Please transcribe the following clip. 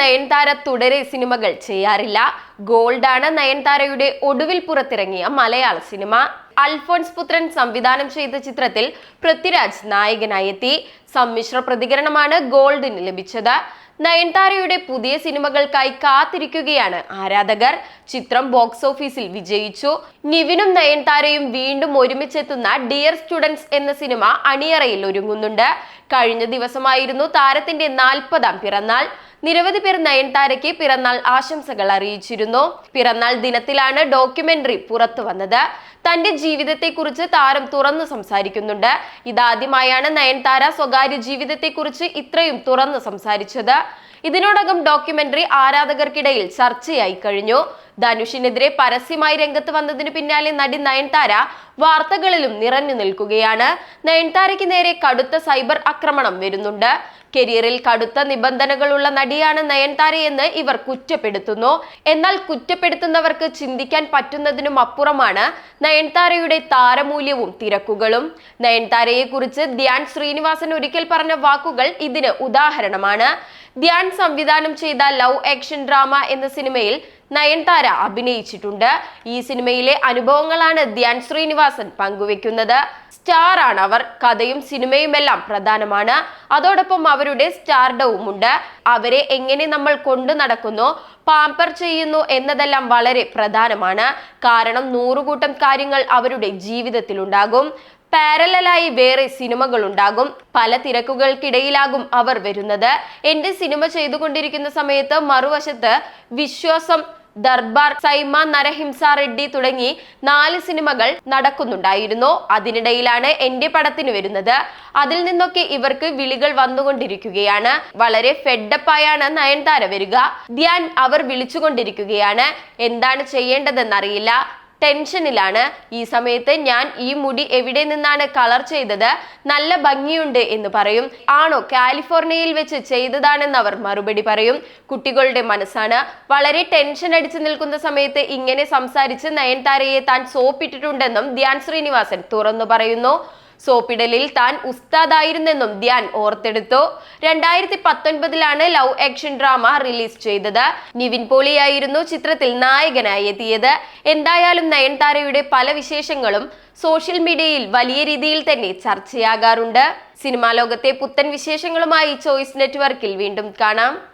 നയൻതാര തുടരെ സിനിമകൾ ചെയ്യാറില്ല. ഗോൾഡാണ് നയൻതാരയുടെ ഒടുവിൽ പുറത്തിറങ്ങിയ മലയാള സിനിമ. അൽഫോൺസ് പുത്രൻ സംവിധാനം ചെയ്ത ചിത്രത്തിൽ പൃഥ്വിരാജ് നായകനായെത്തി. സമ്മിശ്ര പ്രതികരണമാണ് ഗോൾഡിന് ലഭിച്ചത്. നയൻതാരയുടെ പുതിയ സിനിമകൾക്കായി കാത്തിരിക്കുകയാണ് ആരാധകർ. ചിത്രം ബോക്സ് ഓഫീസിൽ വിജയിച്ചു. നിവിനും നയൻതാരയും വീണ്ടും ഒരുമിച്ചെത്തുന്ന ഡിയർ സ്റ്റുഡൻസ് എന്ന സിനിമ അണിയറയിൽ ഒരുങ്ങുന്നുണ്ട്. കഴിഞ്ഞ ദിവസമായിരുന്നു താരത്തിന്റെ 40ാം പിറന്നാൾ. നിരവധി പേർ നയൻതാരയ്ക്ക് പിറന്നാൾ ആശംസകൾ അറിയിച്ചിരുന്നു. പിറന്നാൾ ദിനത്തിലാണ് ഡോക്യുമെന്ററി പുറത്തു വന്നത്. തന്റെ ജീവിതത്തെക്കുറിച്ച് താരം തുറന്നു സംസാരിക്കുന്നുണ്ട്. ഇതാദ്യമായാണ് നയൻതാര സ്വകാര്യ ജീവിതത്തെക്കുറിച്ച് ഇത്രയും തുറന്നു സംസാരിച്ചത്. ഇതിനോടകം ഡോക്യുമെന്ററി ആരാധകർക്കിടയിൽ ചർച്ചയായി കഴിഞ്ഞു. ധനുഷിനെതിരെ പരസ്യമായി രംഗത്ത് വന്നതിന് പിന്നാലെ നടി നയൻതാര വാർത്തകളിലും നിറഞ്ഞു നിൽക്കുകയാണ്. നയൻതാരയ്ക്ക് നേരെ കടുത്ത സൈബർ ആക്രമണം വരുന്നുണ്ട്. കരിയറിൽ കടുത്ത നിബന്ധനകളുള്ള നടിയാണ് നയൻതാരയെന്ന് ഇവർ കുറ്റപ്പെടുത്തുന്നു. എന്നാൽ കുറ്റപ്പെടുത്തുന്നവർക്ക് ചിന്തിക്കാൻ പറ്റുന്നതിനും അപ്പുറമാണ് നയൻതാരയുടെ താരമൂല്യവും തിരക്കുകളും. നയൻതാരയെ കുറിച്ച് ധ്യാൻ ശ്രീനിവാസൻ ഒരിക്കൽ പറഞ്ഞ വാക്കുകൾ ഇതിന് ഉദാഹരണമാണ്. ധ്യാൻ സംവിധാനം ചെയ്ത ലവ് ആക്ഷൻ ഡ്രാമ എന്ന സിനിമയിൽ നയൻതാര അഭിനയിച്ചിട്ടുണ്ട്. ഈ സിനിമയിലെ അനുഭവങ്ങളാണ് ധ്യാൻ ശ്രീനിവാസൻ പങ്കുവെക്കുന്നത്. സ്റ്റാർ ആണ് അവർ. കഥയും സിനിമയുമെല്ലാം പ്രധാനമാണ്. അതോടൊപ്പം അവരുടെ സ്റ്റാർഡവും ഉണ്ട്. അവരെ എങ്ങനെ നമ്മൾ കൊണ്ടു നടക്കുന്നു, പാമ്പർ ചെയ്യുന്നു എന്നതെല്ലാം വളരെ പ്രധാനമാണ്. കാരണം 100 കൂട്ടം കാര്യങ്ങൾ അവരുടെ ജീവിതത്തിലുണ്ടാകും. പാരലായി വേറെ സിനിമകൾ ഉണ്ടാകും. പല തിരക്കുകൾക്കിടയിലാകും അവർ വരുന്നത്. എന്റെ സിനിമ ചെയ്തുകൊണ്ടിരിക്കുന്ന സമയത്ത് മറുവശത്ത് വിശ്വാസം, ദർബാർ, സൈമ, നരഹിംസ റെഡ്ഡി തുടങ്ങി 4 സിനിമകൾ നടക്കുന്നുണ്ടായിരുന്നു. അതിനിടയിലാണ് എന്റെ പടത്തിന് വരുന്നത്. അതിൽ നിന്നൊക്കെ ഇവർക്ക് വിളികൾ വന്നുകൊണ്ടിരിക്കുകയാണ്. വളരെ ഫെഡപ്പായാണ് നയൻതാര വരിക. ധ്യാൻ അവർ വിളിച്ചുകൊണ്ടിരിക്കുകയാണ്. എന്താണ് ചെയ്യേണ്ടതെന്നറിയില്ല, ടെൻഷനിലാണ്. ഈ സമയത്ത് ഞാൻ ഈ മുടി എവിടെ നിന്നാണ് കളർ ചെയ്തത്, നല്ല ഭംഗിയുണ്ട് എന്ന് പറയും. ആണോ, കാലിഫോർണിയയിൽ വെച്ച് ചെയ്തതാണെന്ന് അവർ മറുപടി പറയും. കുട്ടികളുടെ മനസ്സാണ്. വളരെ ടെൻഷൻ അടിച്ചു നിൽക്കുന്ന സമയത്ത് ഇങ്ങനെ സംസാരിച്ച് നയൻതാരയെ താൻ സോപ്പിട്ടിട്ടുണ്ടെന്നും ധ്യാൻ ശ്രീനിവാസൻ തുറന്നു പറയുന്നു. സോപ്പിടലിൽ താൻ ഉസ്താദായിരുന്നെന്നും ധ്യാൻ ഓർത്തെടുത്തു. 2019 ലവ് ആക്ഷൻ ഡ്രാമ റിലീസ് ചെയ്തത്. നിവിൻ പോളിയായിരുന്നു ചിത്രത്തിൽ നായകനായി എത്തിയത്. എന്തായാലും നയൻതാരയുടെ പല വിശേഷങ്ങളും സോഷ്യൽ മീഡിയയിൽ വലിയ രീതിയിൽ തന്നെ ചർച്ചയാകാറുണ്ട്. സിനിമാ ലോകത്തെ പുത്തൻ വിശേഷങ്ങളുമായി ചോയ്സ് നെറ്റ്വർക്കിൽ വീണ്ടും കാണാം.